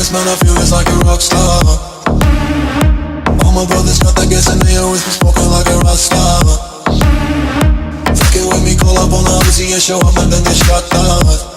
honest, man, I feel it's like a rock star. All my brothers got that gas and they always been smoking like a rock star. Fucking with me, call up on the Uzi and show up and then get shot down.